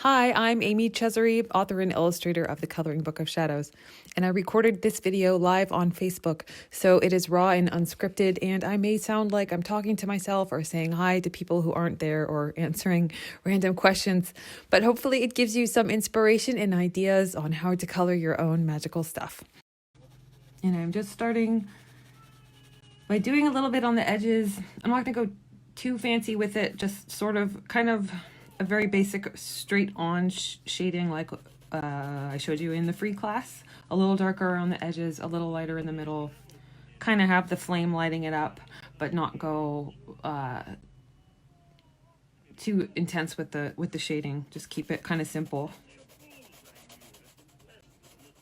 Hi, I'm Amy Chesery, author and illustrator of The Coloring Book of Shadows, and I recorded this video live on Facebook, so it is raw and unscripted, and I may sound like I'm talking to myself or saying hi to people who aren't there or answering random questions, but hopefully it gives you some inspiration and ideas on how to color your own magical stuff. And I'm just starting by doing a little bit on the edges. I'm not going to go too fancy with it, just sort of kind of a very basic straight on shading like I showed you in the free class. A little darker around the edges, a little lighter in the middle. Kind of have the flame lighting it up, but not go too intense with the shading. Just keep it kind of simple.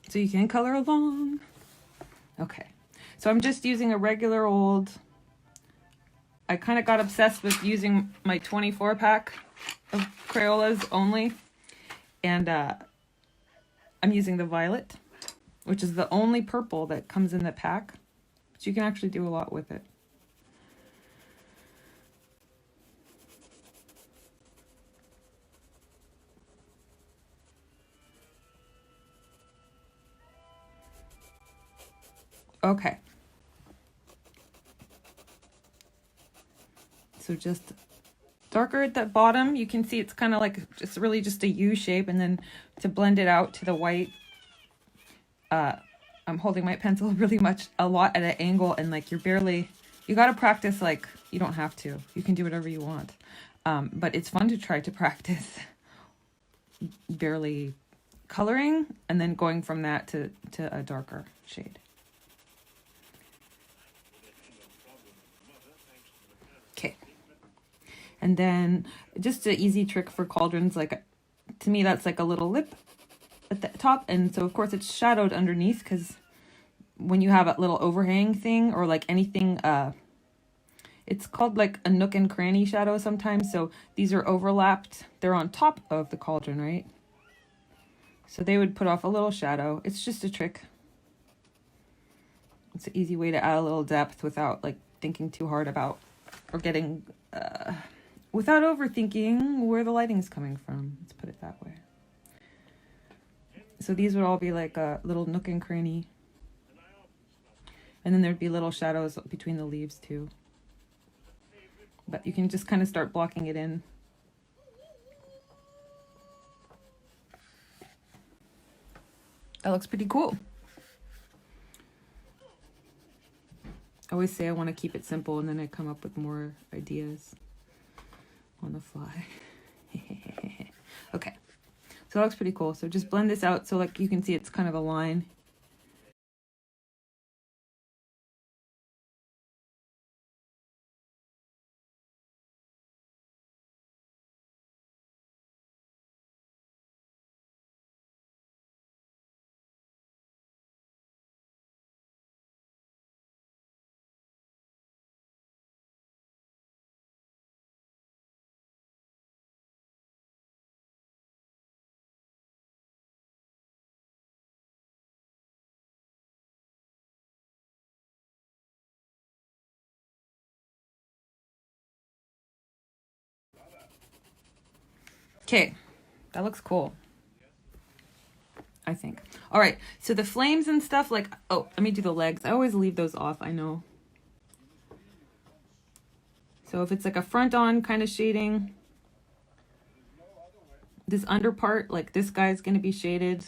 So you can color along. Okay, so I'm just using a regular old, I kind of got obsessed with using my 24 pack of Crayolas only, and I'm using the violet, which is the only purple that comes in the pack, but you can actually do a lot with it. Okay, so just darker at the bottom. You can see it's kind of like just really just a U shape, and then to blend it out to the white, I'm holding my pencil really a lot at an angle, and like you got to practice. Like, you don't have to, you can do whatever you want, but it's fun to try to practice barely coloring and then going from that to a darker shade. Okay. And then just an easy trick for cauldrons, like to me that's like a little lip at the top, and so of course it's shadowed underneath, because when you have a little overhang thing or like anything, it's called like a nook and cranny shadow sometimes. So these are overlapped, they're on top of the cauldron, right? So they would put off a little shadow. It's just a trick. It's an easy way to add a little depth without like thinking too hard about or getting without overthinking where the lighting's coming from. Let's put it that way. So these would all be like a little nook and cranny. And then there'd be little shadows between the leaves too. But you can just kind of start blocking it in. That looks pretty cool. I always say I want to keep it simple, and then I come up with more ideas on the fly. Okay, so that looks pretty cool. So just blend this out so like you can see it's kind of a line. Okay, that looks cool, I think. All right, so the flames and stuff, like, oh, let me do the legs. I always leave those off, I know. So if it's like a front on kind of shading, this under part, like this guy's going to be shaded.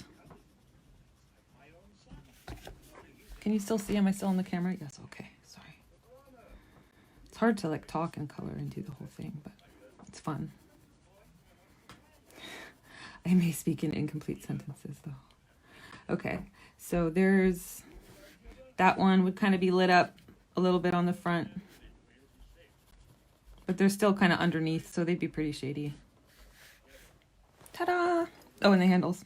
Can you still see? Am I still on the camera? Yes, okay, sorry. It's hard to like talk and color and do the whole thing, but it's fun. I may speak in incomplete sentences though. Okay, so there's that one would kind of be lit up a little bit on the front, but they're still kind of underneath, so they'd be pretty shady. Ta-da! Oh, and the handles.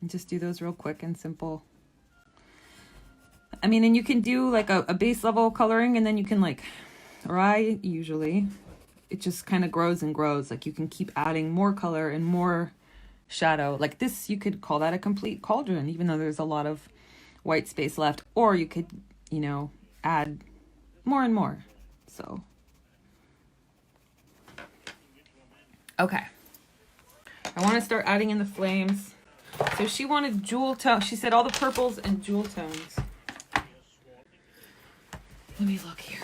And just do those real quick and simple. I mean, and you can do like a base level coloring, and then you can like, or I usually, it just kind of grows and grows. Like you can keep adding more color and more shadow. Like this, you could call that a complete cauldron, even though there's a lot of white space left. Or you could, you know, add more and more. So Okay. I want to start adding in the flames. So she wanted jewel tone. She said all the purples and jewel tones. Let me look here.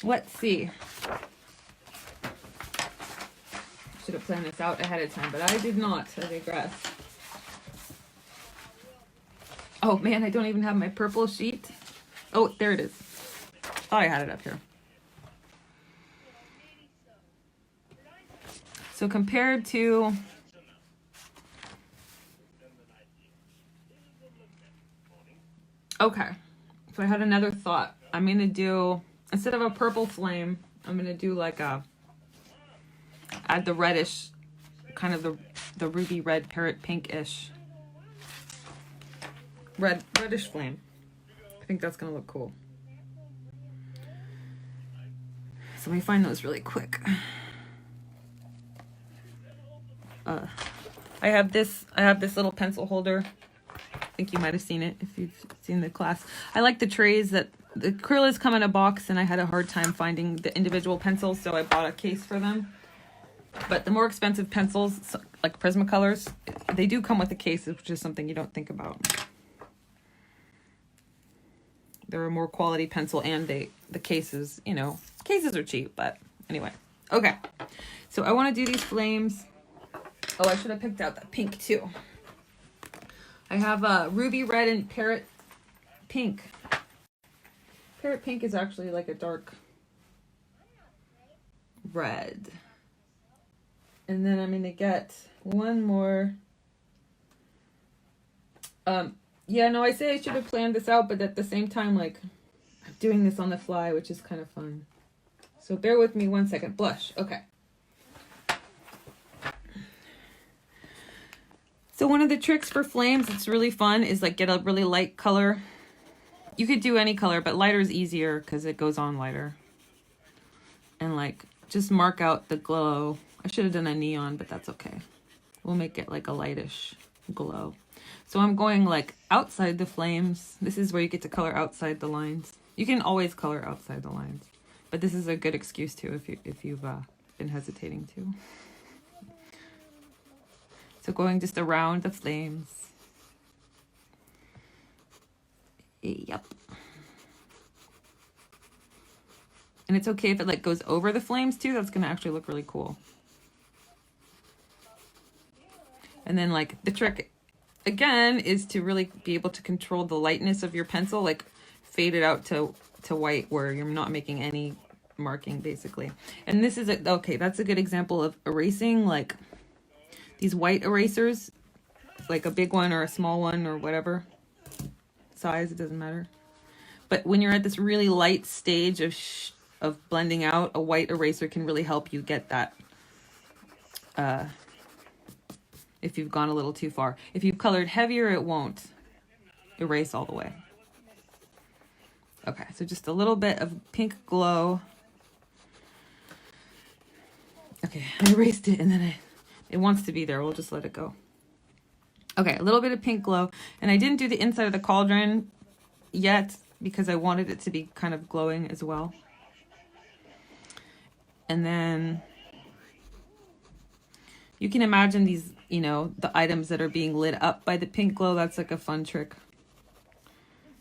Let's see. Should have planned this out ahead of time, but I did not. I digress. Oh man, I don't even have my purple sheet. Oh, there it is. Thought I had it up here. So compared to okay. So I had another thought. I'm gonna do, instead of a purple flame, I'm gonna do like a, add the reddish, kind of the ruby red parrot pink-ish. Reddish flame. I think that's gonna look cool. So let me find those really quick. I have this little pencil holder. I think you might have seen it if you've seen the class. I like the trays that the acrylics come in a box, and I had a hard time finding the individual pencils, so I bought a case for them. But the more expensive pencils, like Prismacolors, they do come with a case, which is something you don't think about. They're a more quality pencil, and the cases, you know, cases are cheap, but anyway. Okay, so I want to do these flames. Oh, I should have picked out that pink too. I have ruby red and parrot pink. Parrot pink is actually like a dark red. And then I'm going to get one more. Yeah, no, I say I should have planned this out, but at the same time, like, I'm doing this on the fly, which is kind of fun. So bear with me one second. Blush. Okay. So one of the tricks for flames that's really fun is like get a really light color. You could do any color, but lighter is easier because it goes on lighter. And like just mark out the glow. I should have done a neon, but that's okay. We'll make it like a lightish glow. So I'm going like outside the flames. This is where you get to color outside the lines. You can always color outside the lines, but this is a good excuse too if you've been hesitating to. So going just around the flames. Yep. And it's okay if it like goes over the flames too. That's going to actually look really cool. And then like the trick again is to really be able to control the lightness of your pencil, like fade it out to white where you're not making any marking basically. And this is okay, that's a good example of erasing, like these white erasers, like a big one or a small one or whatever size, it doesn't matter. But when you're at this really light stage of blending out, a white eraser can really help you get that if you've gone a little too far. If you've colored heavier, it won't erase all the way. Okay, so just a little bit of pink glow. Okay, I erased it and then it wants to be there. We'll just let it go. Okay, a little bit of pink glow. And I didn't do the inside of the cauldron yet because I wanted it to be kind of glowing as well. And then you can imagine these, you know, the items that are being lit up by the pink glow. That's like a fun trick.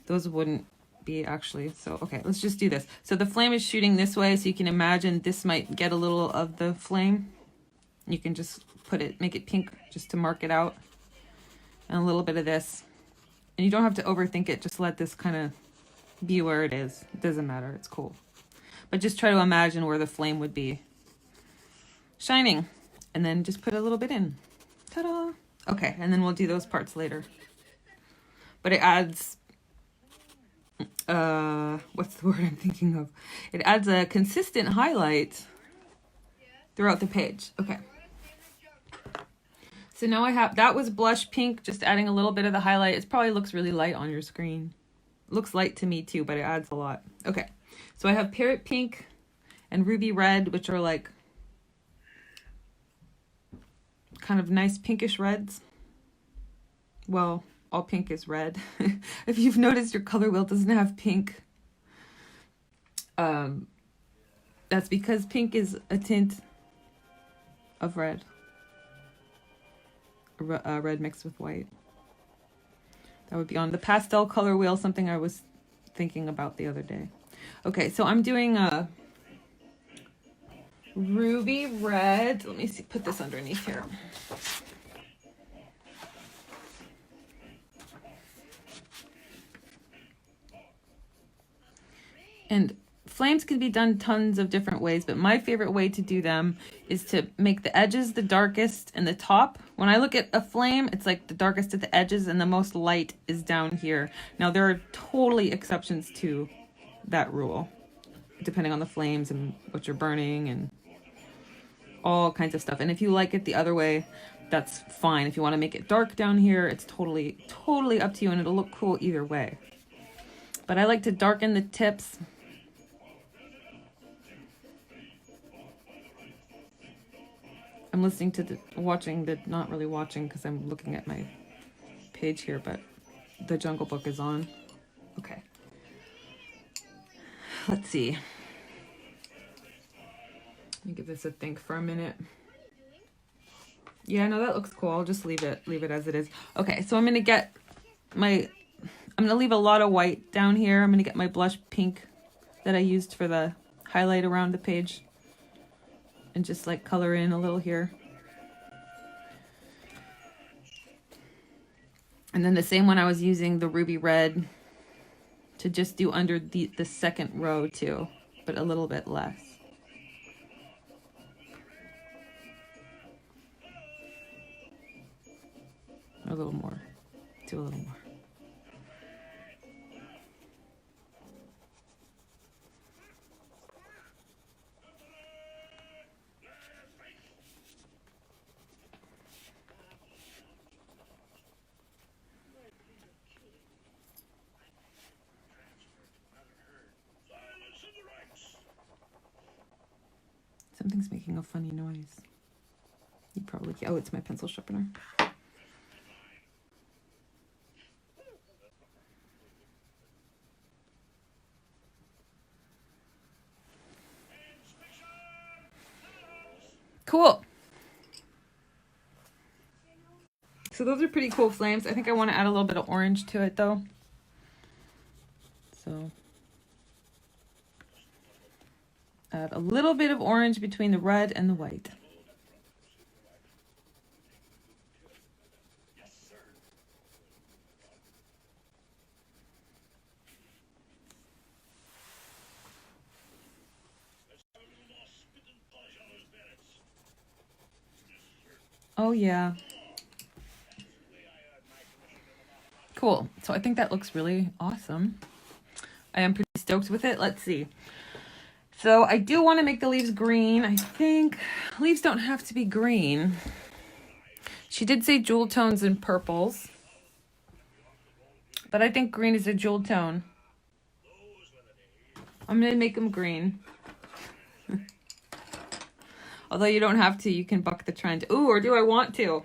Those wouldn't be actually. So, okay, let's just do this. So the flame is shooting this way. So you can imagine this might get a little of the flame. You can just make it pink just to mark it out. And a little bit of this. And you don't have to overthink it. Just let this kind of be where it is. It doesn't matter. It's cool. But just try to imagine where the flame would be shining. And then just put a little bit in. Ta-da! Okay, and then we'll do those parts later. But it adds... what's the word I'm thinking of? It adds a consistent highlight throughout the page. Okay. So now I have, that was blush pink, just adding a little bit of the highlight. It probably looks really light on your screen. It looks light to me too, but it adds a lot. Okay. So I have parrot pink and ruby red, which are like kind of nice pinkish reds. Well, all pink is red. If you've noticed, your color wheel doesn't have pink. That's because pink is a tint of red. Red mixed with white. That would be on the pastel color wheel, something I was thinking about the other day. Okay, so I'm doing a ruby red. Let me see, put this underneath here. And flames can be done tons of different ways, but my favorite way to do them is to make the edges the darkest and the top. When I look at a flame, it's like the darkest at the edges and the most light is down here. Now, there are totally exceptions to that rule, depending on the flames and what you're burning and all kinds of stuff. And if you like it the other way, that's fine. If you want to make it dark down here, it's totally up to you, and it'll look cool either way. But I like to darken the tips. I'm listening to not really watching because I'm looking at my page here, but the Jungle Book is on. Okay. Let's see. Let me give this a think for a minute. Yeah, no, that looks cool. I'll just leave it as it is. Okay, so I'm gonna leave a lot of white down here. I'm gonna get my blush pink that I used for the highlight around the page and just like color in a little here. And then the same one I was using the ruby red to just do under the second row too, but a little bit less. A little more. Do a little more. Something's making a funny noise. You probably can't. Oh, it's my pencil sharpener. Cool. So those are pretty cool flames. I think I want to add a little bit of orange to it though. So add a little bit of orange between the red and the white. Oh yeah. Cool. So I think that looks really awesome. I am pretty stoked with it. Let's see. So I do want to make the leaves green. I think leaves don't have to be green. She did say jewel tones and purples, but I think green is a jewel tone. I'm going to make them green. Although you don't have to, you can buck the trend. Ooh, or do I want to?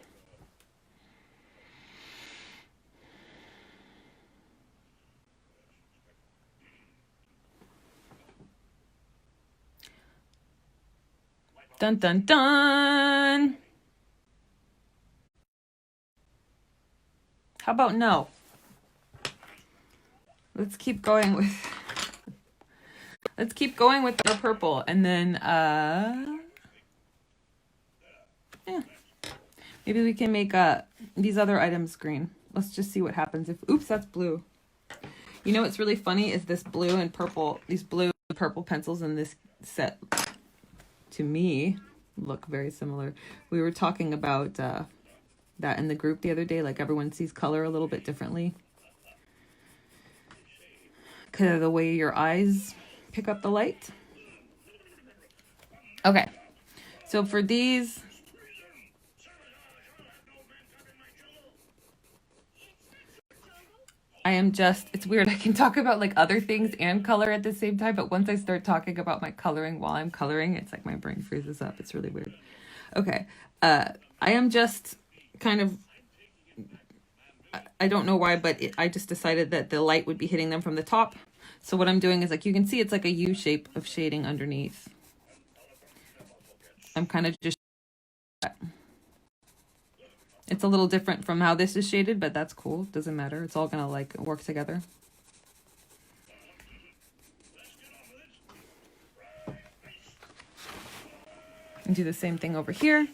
Dun, dun, dun. How about no? Let's keep going with the purple, and then yeah. Maybe we can make these other items green. Let's just see what happens if oops, that's blue. You know what's really funny is this blue and purple, these blue and purple pencils in this set to me look very similar. We were talking about that in the group the other day, like everyone sees color a little bit differently. Kind of the way your eyes pick up the light. Okay, so for these, it's weird. I can talk about like other things and color at the same time, but once I start talking about my coloring while I'm coloring, it's like my brain freezes up. It's really weird. Okay, I am just kind of, I don't know why, but I just decided that the light would be hitting them from the top. So what I'm doing is, like, you can see it's like a U shape of shading underneath. I'm kind of just, it's a little different from how this is shaded, but that's cool. Doesn't matter. It's all gonna like work together. And do the same thing over here.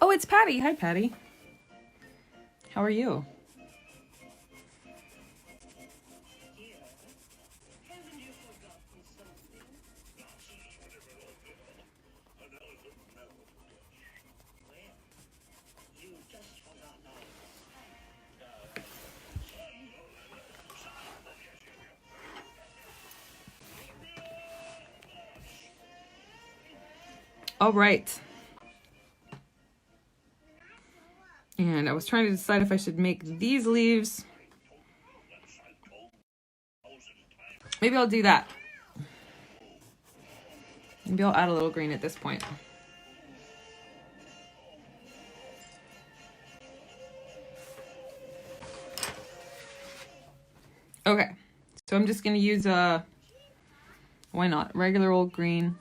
Oh, it's Patty. Hi, Patty. How are you? All right. And I was trying to decide if I should make these leaves. Maybe I'll do that. Maybe I'll add a little green at this point. Okay, so I'm just gonna use why not, regular old green.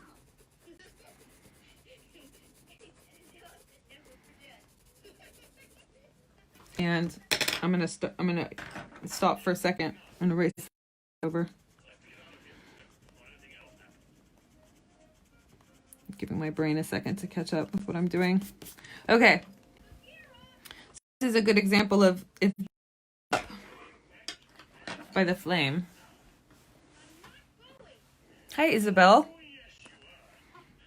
And I'm gonna stop for a second and erase it over. Giving my brain a second to catch up with what I'm doing. Okay. This is a good example of if by the flame. Hi, Isabel.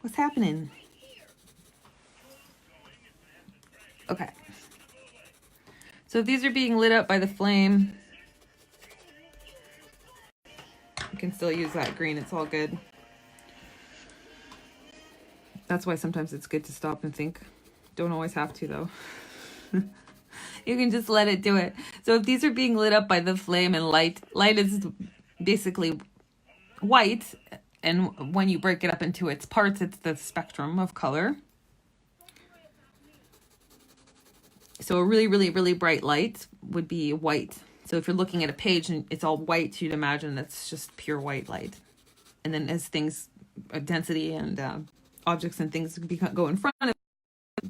What's happening? Okay. So if these are being lit up by the flame, you can still use that green. It's all good. That's why sometimes it's good to stop and think. Don't always have to, though. You can just let it do it. So if these are being lit up by the flame and light is basically white. And when you break it up into its parts, it's the spectrum of color. So a really, really, really bright light would be white. So if you're looking at a page and it's all white, you'd imagine that's just pure white light. And then as things, density and objects and things go in front of it,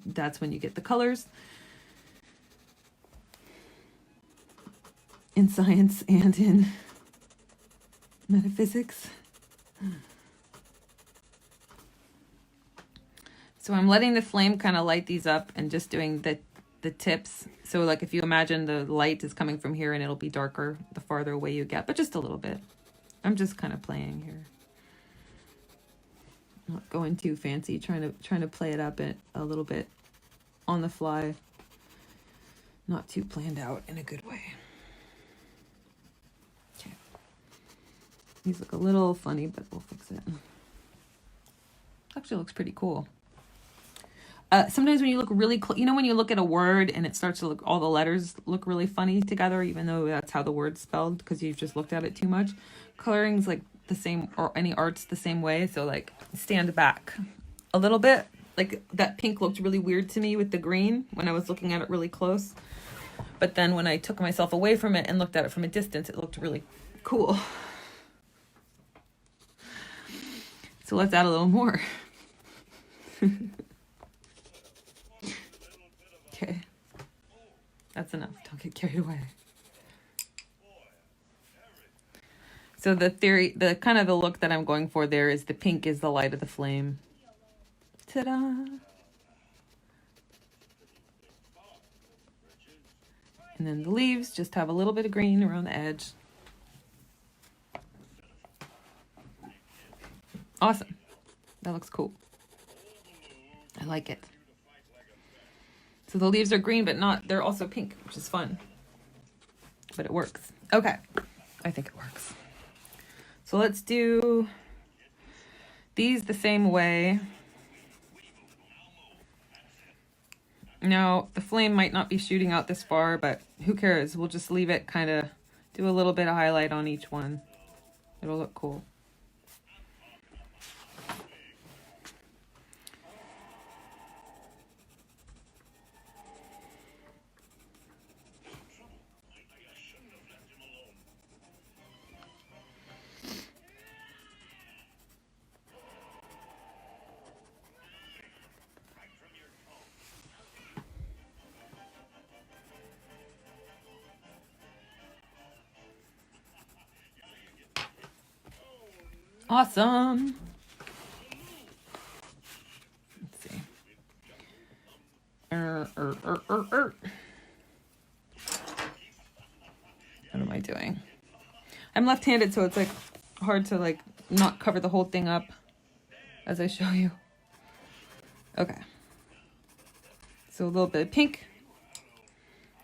that's when you get the colors. In science and in metaphysics. So I'm letting the flame kind of light these up and just doing the tips. So like if you imagine the light is coming from here and it'll be darker the farther away you get, but just a little bit. I'm just kind of playing here. Not going too fancy, trying to play it up a little bit on the fly. Not too planned out in a good way. Okay. These look a little funny, but we'll fix it. Actually looks pretty cool. Sometimes when you look really close, you know when you look at a word and it starts to look, all the letters look really funny together, even though that's how the word's spelled because you've just looked at it too much. Coloring's like the same, or any art's the same way. So like stand back a little bit. Like that pink looked really weird to me with the green when I was looking at it really close. But then when I took myself away from it and looked at it from a distance, it looked really cool. So let's add a little more. Okay, that's enough. Don't get carried away. So the theory, the kind of the look that I'm going for there is the pink is the light of the flame. Ta-da! And then the leaves just have a little bit of green around the edge. Awesome. That looks cool. I like it. So the leaves are green, but they're also pink, which is fun. But it works. Okay. I think it works. So let's do these the same way. Now, the flame might not be shooting out this far, but who cares? We'll just leave it kind of, do a little bit of highlight on each one. It'll look cool. Awesome. Let's see. What am I doing? I'm left-handed, so it's like hard to like not cover the whole thing up as I show you. Okay. So a little bit of pink.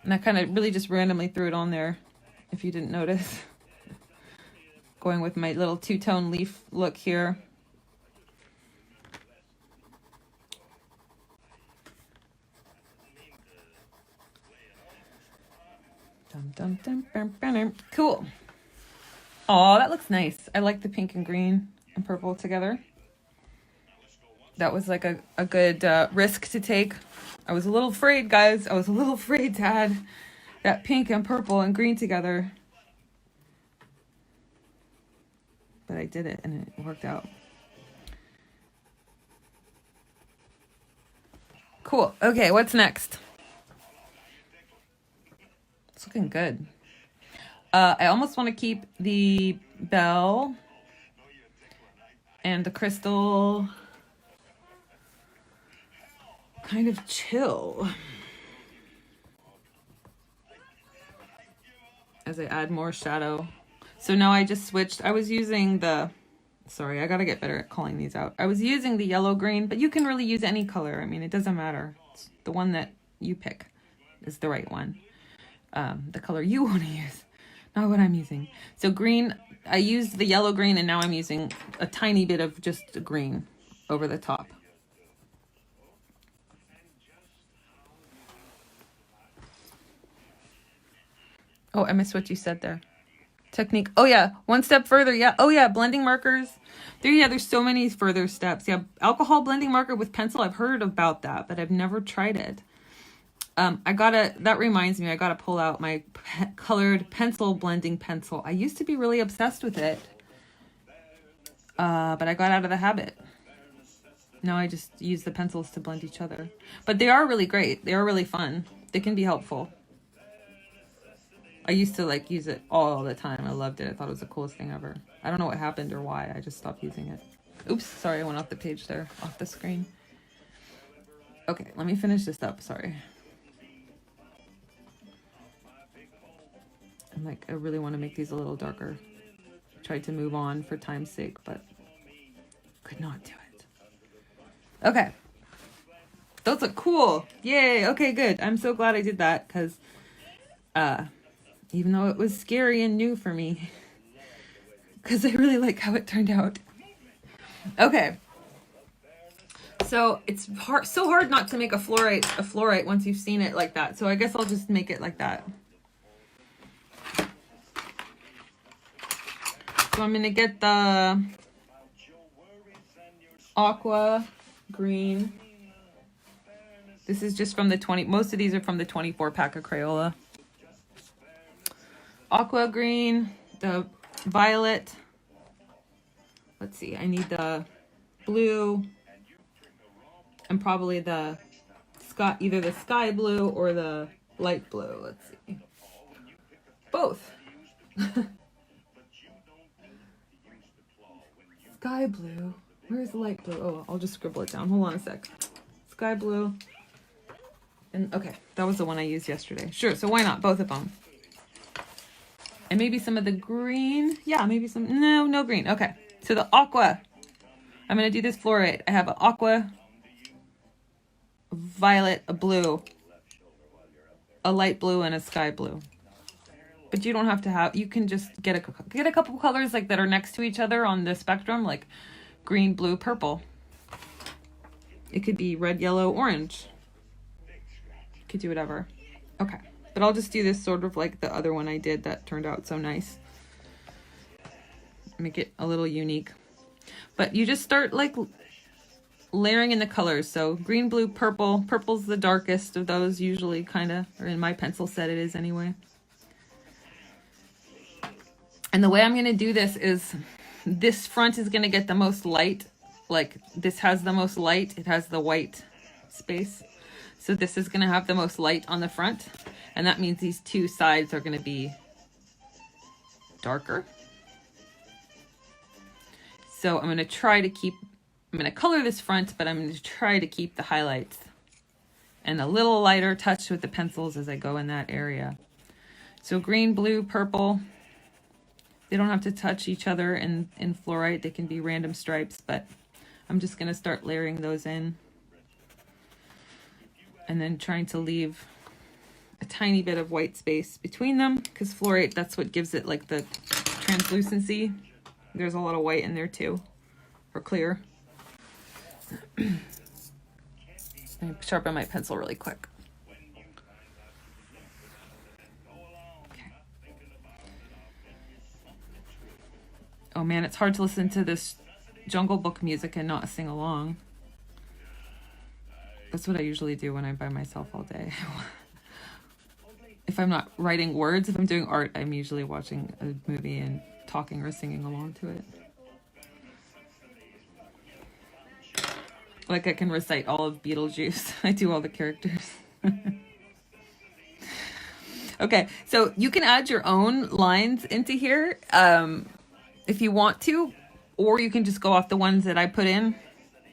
And I kind of really just randomly threw it on there, if you didn't notice. Going with my little two-tone leaf look here. Dum, dum, dum, bum, bum. Cool. Oh, that looks nice. I like the pink and green and purple together. That was like a good risk to take. I was a little afraid, guys. I was a little afraid to add that pink and purple and green together. But I did it and it worked out. Cool. Okay, what's next? It's looking good. I almost want to keep the bell and the crystal kind of chill as I add more shadow. So now I just switched. I was using the, sorry, I gotta get better at calling these out. I was using the yellow green, but you can really use any color. I mean, it doesn't matter. It's the one that you pick is the right one. The color you want to use, not what I'm using. So green, I used the yellow green, and now I'm using a tiny bit of just green over the top. Oh, I missed what you said there. Technique. Oh yeah, one step further. Yeah. Oh yeah, blending markers. There's so many further steps. Yeah, alcohol blending marker with pencil. I've heard about that, but I've never tried it. That reminds me, I gotta pull out my colored pencil blending pencil. I used to be really obsessed with it, but I got out of the habit. Now I just use the pencils to blend each other. But they are really great. They are really fun. They can be helpful. I used to like use it all the time. I loved it. I thought it was the coolest thing ever. I don't know what happened or why. I just stopped using it. Oops, sorry, I went off the page there, off the screen. Okay, let me finish this up. Sorry. I really want to make these a little darker. Tried to move on for time's sake, but could not do it. Okay. Those look cool. Yay. Okay, good. I'm so glad I did that because even though it was scary and new for me, because I really like how it turned out. Okay. So it's so hard not to make a fluorite once you've seen it like that. So I guess I'll just make it like that. So I'm going to get the aqua green. This is just from the 20, most of these are from the 24 pack of Crayola. Aqua green, the violet. Let's see, I need the blue and probably the sky, either the sky blue or the light blue. Let's see. Both. Sky blue. Where's the light blue? Oh, I'll just scribble it down. Hold on a sec. Sky blue. And okay, that was the one I used yesterday. Sure, so why not? Both of them. And maybe some of the green. Yeah, maybe some. No green. Okay, so the aqua. I'm going to do this fluorite. I have an aqua, a violet, a blue, a light blue, and a sky blue. But you don't have to have, you can just get a couple colors like that are next to each other on the spectrum, like green, blue, purple. It could be red, yellow, orange. You could do whatever. Okay. But I'll just do this sort of like the other one I did that turned out so nice. Make it a little unique. But you just start like layering in the colors. So green, blue, purple. Purple's the darkest of those usually, kind of, or in my pencil set it is anyway. And the way I'm going to do this is this front is going to get the most light. Like this has the most light. It has the white space. So this is going to have the most light on the front. And that means these two sides are going to be darker. So I'm going to try to keep, I'm going to color this front, but I'm going to try to keep the highlights and a little lighter touch with the pencils as I go in that area. So green, blue, purple. They don't have to touch each other in fluorite. They can be random stripes, but I'm just going to start layering those in. And then trying to leave a tiny bit of white space between them, because fluorite, that's what gives it like the translucency. There's a lot of white in there too, or clear. Let me sharpen my pencil really quick. Okay. Oh man, it's hard to listen to this Jungle Book music and not sing along. That's what I usually do when I'm by myself all day. If I'm not writing words, if I'm doing art, I'm usually watching a movie and talking or singing along to it. Like I can recite all of Beetlejuice. I do all the characters. Okay, so you can add your own lines into here if you want to, or you can just go off the ones that I put in.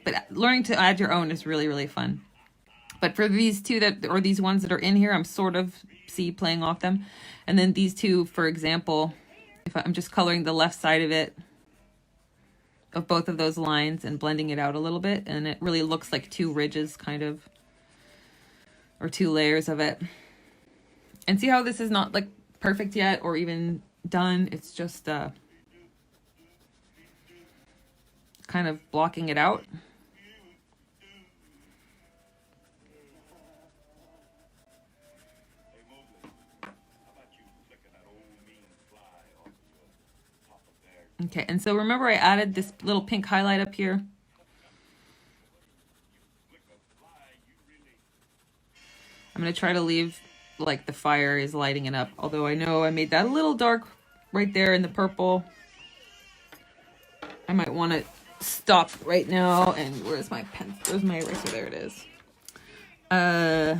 But learning to add your own is really, really fun. But for these two or these ones that are in here, I'm sort of playing off them. And then these two, for example, if I'm just coloring the left side of it, of both of those lines and blending it out a little bit, and it really looks like two ridges kind of, or two layers of it. And see how this is not like perfect yet or even done. It's just kind of blocking it out. Okay, and so remember I added this little pink highlight up here. I'm going to try to leave like the fire is lighting it up, although I know I made that a little dark right there in the purple. I might want to stop right now. And where's my pen? Where's my eraser? There it is. I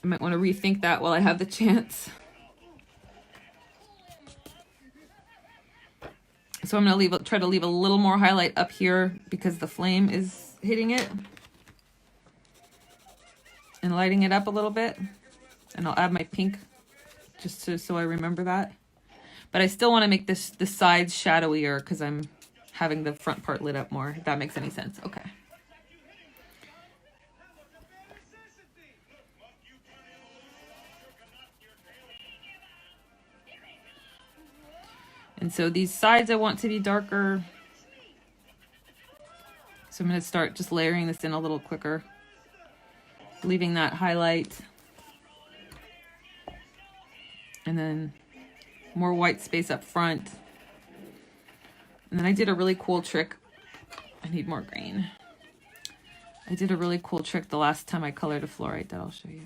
might want to rethink that while I have the chance. So I'm going to try to leave a little more highlight up here because the flame is hitting it and lighting it up a little bit. And I'll add my pink just so I remember that. But I still want to make the sides shadowier because I'm having the front part lit up more, if that makes any sense. Okay. And so these sides I want to be darker. So I'm going to start just layering this in a little quicker, leaving that highlight. And then more white space up front. And then I did a really cool trick. I need more green. I did a really cool trick the last time I colored a fluorite that I'll show you.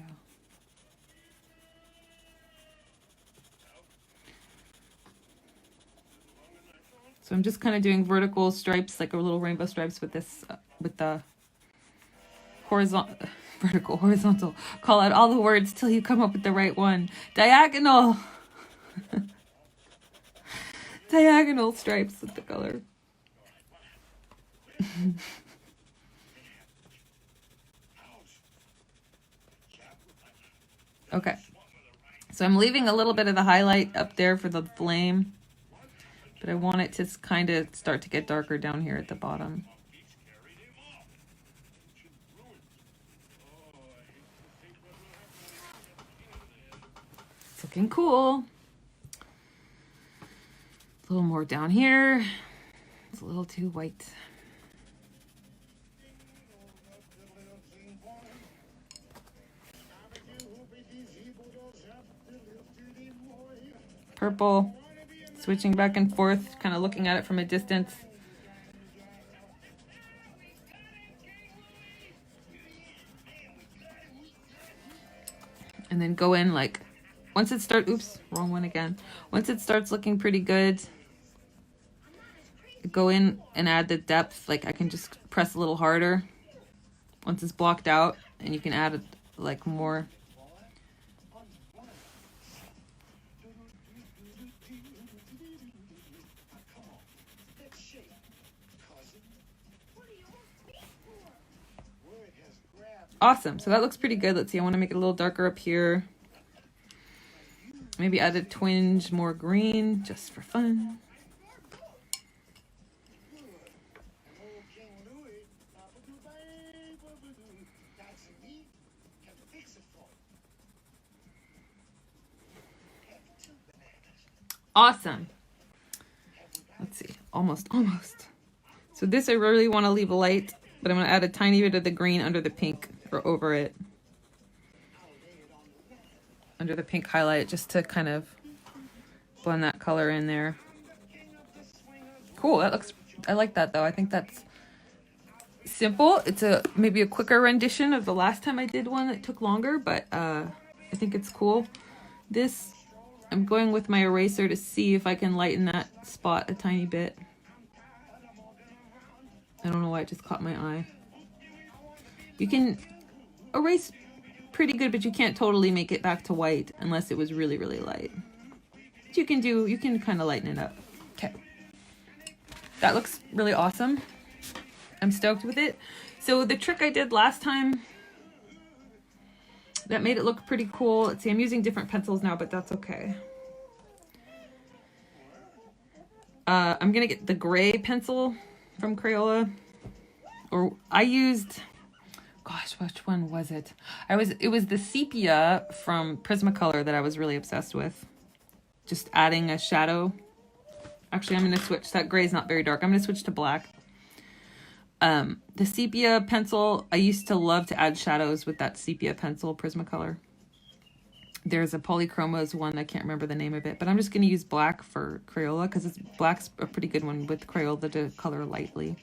So I'm just kind of doing vertical stripes, like a little rainbow stripes with this, with the vertical, horizontal. Call out all the words till you come up with the right one. Diagonal. Diagonal stripes with the color. Okay. So I'm leaving a little bit of the highlight up there for the flame. But I want it to kind of start to get darker down here at the bottom. It's looking cool. A little more down here. It's a little too white. Purple. Switching back and forth, kind of looking at it from a distance. And then go in like, once it starts, oops, wrong one again. Once it starts looking pretty good, go in and add the depth. Like I can just press a little harder once it's blocked out, and you can add like more. Awesome. So that looks pretty good. Let's see. I want to make it a little darker up here. Maybe add a twinge more green just for fun. Awesome. Let's see. Almost. So this I really want to leave light, but I'm going to add a tiny bit of the green under the pink or over it. Under the pink highlight just to kind of blend that color in there. Cool. That looks, I like that though. I think that's simple. It's maybe a quicker rendition of the last time I did one that took longer, but I think it's cool. This, I'm going with my eraser to see if I can lighten that spot a tiny bit. I don't know why it just caught my eye. You can erase pretty good, but you can't totally make it back to white unless it was really, really light. But you can kind of lighten it up. Okay. That looks really awesome. I'm stoked with it. So the trick I did last time that made it look pretty cool. Let's see, I'm using different pencils now, but that's okay. I'm gonna get the gray pencil from Crayola, or I used, gosh, which one was it? It was the sepia from Prismacolor that I was really obsessed with. Just adding a shadow. Actually, I'm gonna switch. That gray is not very dark. I'm gonna switch to black. The sepia pencil, I used to love to add shadows with that sepia pencil, Prismacolor. There's a Polychromos one, I can't remember the name of it, but I'm just going to use black for Crayola because black's a pretty good one with Crayola to color lightly.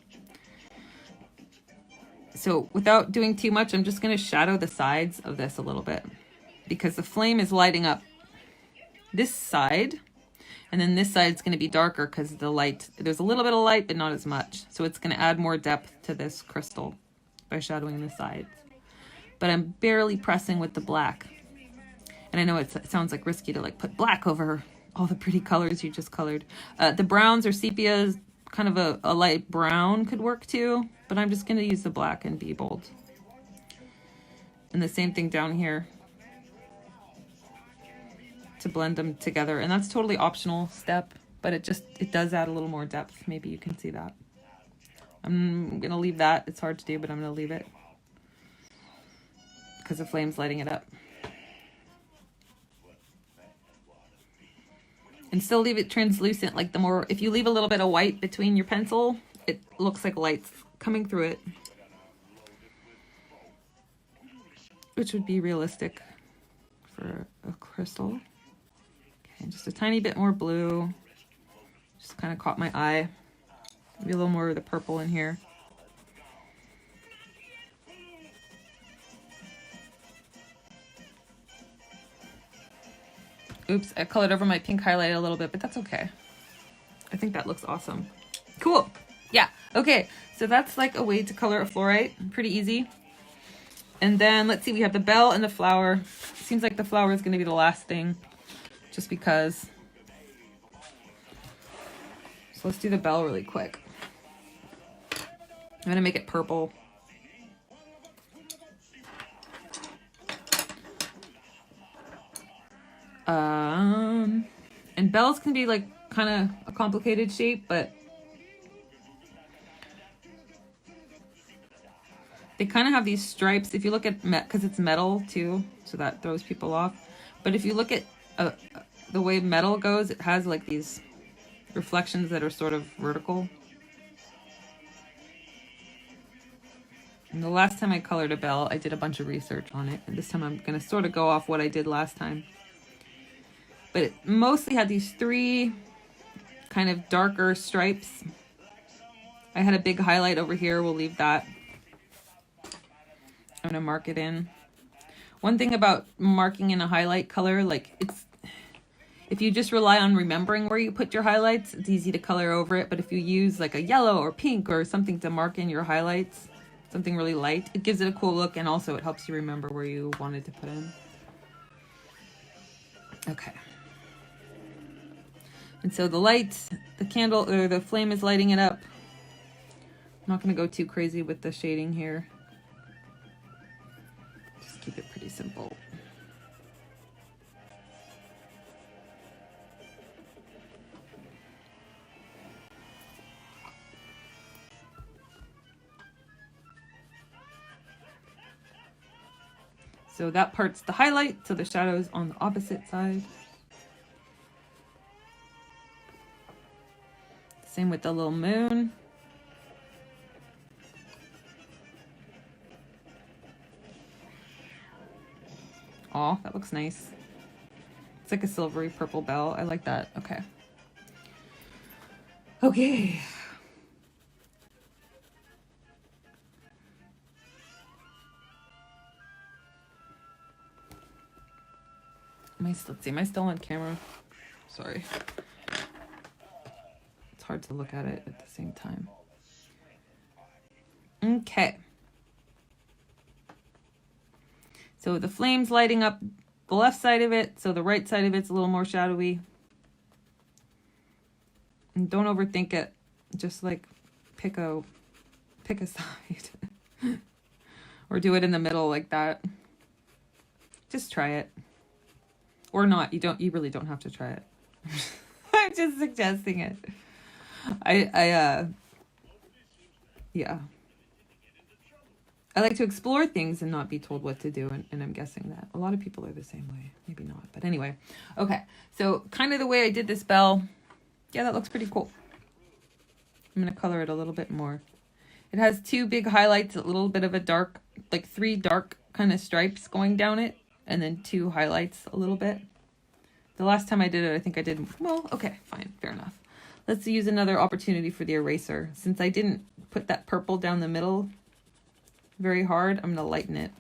So without doing too much, I'm just going to shadow the sides of this a little bit because the flame is lighting up this side, and then this side is going to be darker because the light, there's a little bit of light, but not as much. So it's going to add more depth to this crystal by shadowing the sides. But I'm barely pressing with the black. And I know it sounds like risky to like put black over all the pretty colors you just colored. The browns or sepias, kind of a light brown could work too, but I'm just going to use the black and be bold. And the same thing down here to blend them together. And that's totally optional step, but it does add a little more depth. Maybe you can see that. I'm going to leave that. It's hard to do, but I'm going to leave it because the flame's lighting it up. And still leave it translucent. Like if you leave a little bit of white between your pencil, it looks like light's coming through it, which would be realistic for a crystal. Okay, just a tiny bit more blue. Just kind of caught my eye. Maybe a little more of the purple in here. Oops, I colored over my pink highlight a little bit, but that's okay. I think that looks awesome. Cool. Yeah. Okay. So that's like a way to color a fluorite. Pretty easy. And then let's see, we have the bell and the flower. Seems like the flower is going to be the last thing just because. So let's do the bell really quick. I'm going to make it purple. And bells can be like kind of a complicated shape, but they kind of have these stripes. If you look at, because it's metal too, so that throws people off. But if you look at the way metal goes, it has like these reflections that are sort of vertical. And the last time I colored a bell, I did a bunch of research on it. And this time I'm going to sort of go off what I did last time. But it mostly had these three kind of darker stripes. I had a big highlight over here. We'll leave that. I'm going to mark it in. One thing about marking in a highlight color, like if you just rely on remembering where you put your highlights, it's easy to color over it. But if you use like a yellow or pink or something to mark in your highlights, something really light, it gives it a cool look, and also it helps you remember where you wanted to put in. Okay. And so the light, the candle, or the flame is lighting it up. I'm not going to go too crazy with the shading here. Pretty simple. So that part's the highlight, so the shadow's on the opposite side. Same with the little moon. Aw, that looks nice. It's like a silvery purple bell. I like that. Okay. Okay. Let's see, am I still on camera? Sorry. It's hard to look at it at the same time. Okay. So the flame's lighting up the left side of it, so the right side of it's a little more shadowy. And don't overthink it. Just like pick a side. Or do it in the middle like that. Just try it. Or not. You really don't have to try it. I'm just suggesting it. Yeah. I like to explore things and not be told what to do, and I'm guessing that a lot of people are the same way. Maybe not, but anyway. Okay, so kind of the way I did this bell, yeah, that looks pretty cool. I'm going to color it a little bit more. It has two big highlights, a little bit of a dark, like 3 dark kind of stripes going down it, and then 2 highlights a little bit. The last time I did it, I think I did, well, okay, fine, fair enough. Let's use another opportunity for the eraser. Since I didn't put that purple down the middle very hard, I'm going to lighten it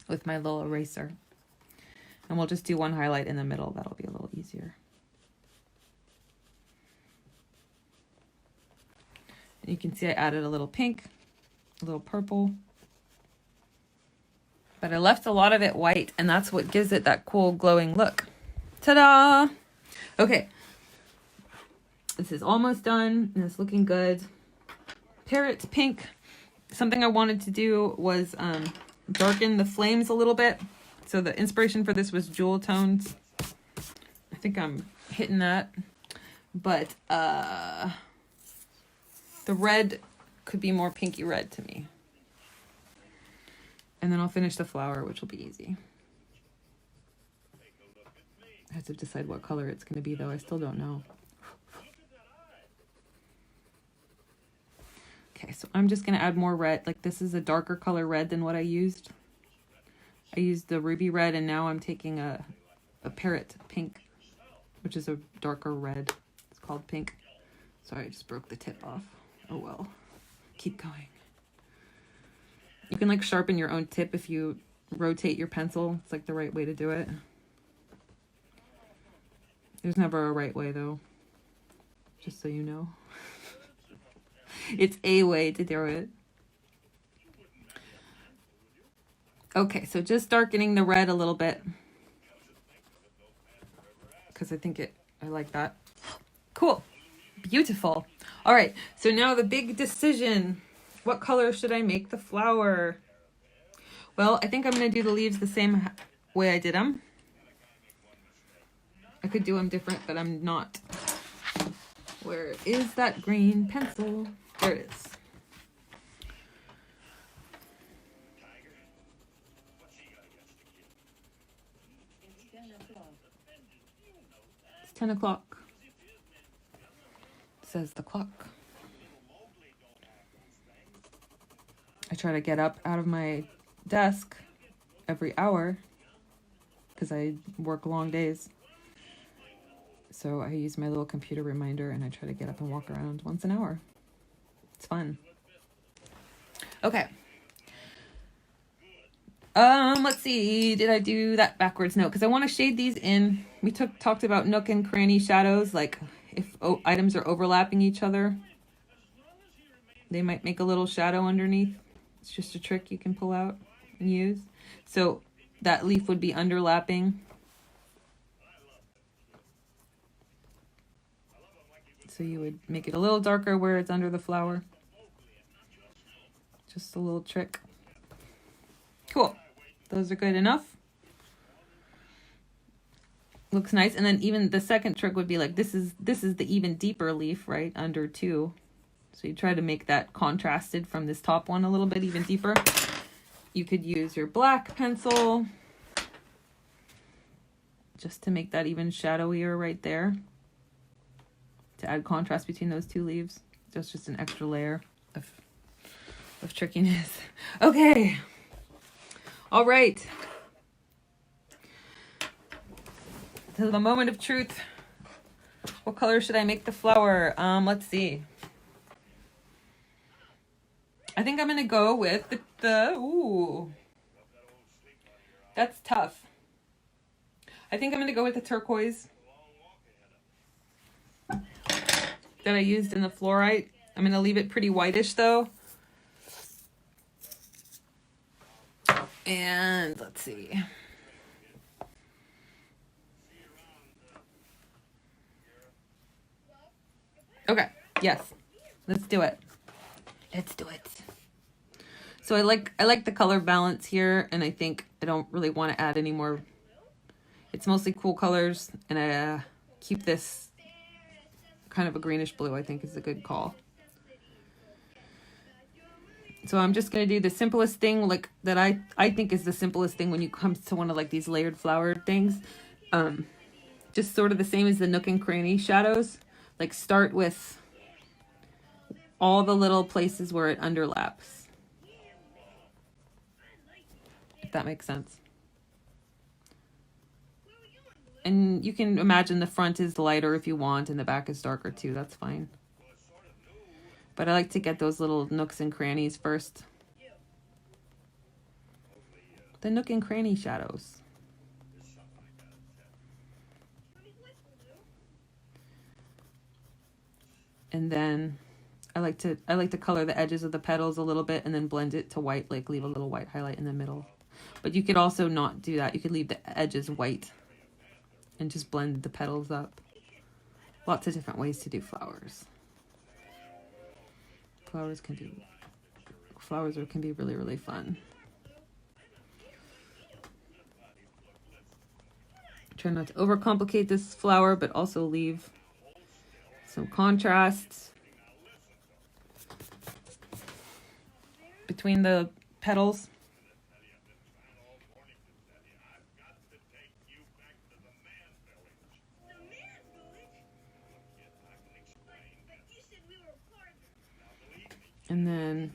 with my little eraser. And we'll just do 1 highlight in the middle. That'll be a little easier. And you can see I added a little pink, a little purple. But I left a lot of it white, and that's what gives it that cool glowing look. Ta-da! Okay. This is almost done, and it's looking good. Parrot pink. Something I wanted to do was darken the flames a little bit. So the inspiration for this was jewel tones. I think I'm hitting that. But the red could be more pinky red to me. And then I'll finish the flower, which will be easy. I have to decide what color it's going to be, though. I still don't know. Okay, so I'm just going to add more red. Like, this is a darker color red than what I used. I used the ruby red, and now I'm taking a parrot pink, which is a darker red. It's called pink. Sorry, I just broke the tip off. Oh, well. Keep going. You can, like, sharpen your own tip if you rotate your pencil. It's, like, the right way to do it. There's never a right way, though. Just so you know. It's a way to do it. Okay, so just darkening the red a little bit. Because I think I like that. Cool. Beautiful. All right, so now the big decision. What color should I make the flower? Well, I think I'm going to do the leaves the same way I did them. I could do them different, but I'm not. Where is that green pencil? There it is. It's 10 o'clock. Says the clock. I try to get up out of my desk every hour because I work long days. So I use my little computer reminder and I try to get up and walk around once an hour. It's fun. Okay. Let's see. Did I do that backwards? No, because I want to shade these in. We talked about nook and cranny shadows, like if items are overlapping each other, they might make a little shadow underneath. It's just a trick you can pull out and use. So that leaf would be underlapping. So you would make it a little darker where it's under the flower. Just a little trick. Cool. Those are good enough. Looks nice. And then even the second trick would be like, this is the even deeper leaf, right? Under 2. So you try to make that contrasted from this top one a little bit even deeper. You could use your black pencil just to make that even shadowier right there, to add contrast between those 2 leaves. That's just an extra layer of trickiness. Okay. All right. To the moment of truth. What color should I make the flower? Let's see. I think I'm going to go with ooh. That's tough. I think I'm going to go with the turquoise that I used in the fluorite. I'm going to leave it pretty whitish though. And let's see. Okay, yes. Let's do it. Let's do it. So I like the color balance here, and I think I don't really want to add any more. It's mostly cool colors, and I keep this kind of a greenish blue, I think is a good call. So I'm just going to do the simplest thing, like that I think is the simplest thing when you come to one of like these layered flower things. Just sort of the same as the nook and cranny shadows. Like start with all the little places where it underlaps. If that makes sense. And you can imagine the front is lighter if you want, and the back is darker too. That's fine. But I like to get those little nooks and crannies first. The nook and cranny shadows. And then I like to color the edges of the petals a little bit and then blend it to white, like leave a little white highlight in the middle. But you could also not do that. You could leave the edges white and just blend the petals up. Lots of different ways to do flowers. Flowers can be really, really fun. Try not to overcomplicate this flower, but also leave some contrast between the petals. And then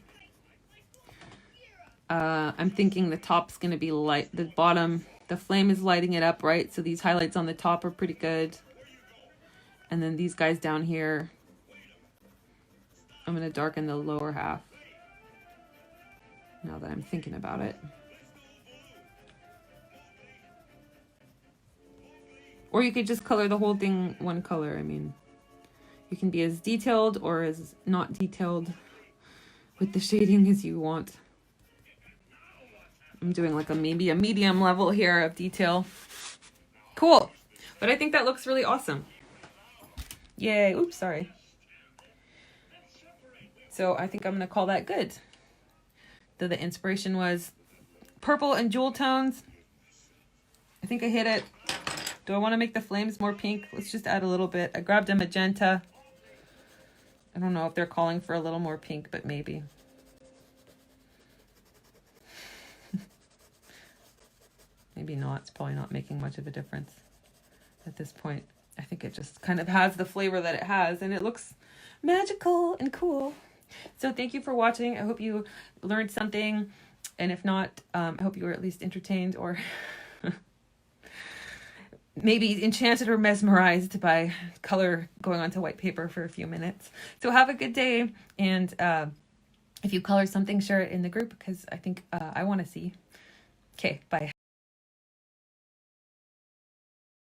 I'm thinking the top's going to be light. The bottom, the flame is lighting it up, right? So these highlights on the top are pretty good. And then these guys down here, I'm going to darken the lower half. Now that I'm thinking about it. Or you could just color the whole thing one color. I mean, you can be as detailed or as not detailed with the shading as you want. I'm doing like maybe a medium level here of detail. Cool. But I think that looks really awesome. Yay. Oops, sorry. So I think I'm going to call that good. The inspiration was purple and jewel tones. I think I hit it. Do I want to make the flames more pink? Let's just add a little bit. I grabbed a magenta. I don't know if they're calling for a little more pink, but maybe. Maybe not. It's probably not making much of a difference at this point. I think it just kind of has the flavor that it has, and it looks magical and cool. So thank you for watching. I hope you learned something. And if not, I hope you were at least entertained or maybe enchanted or mesmerized by color going onto white paper for a few minutes. So have a good day. And if you color something, share it in the group because I think I want to see. Okay, bye.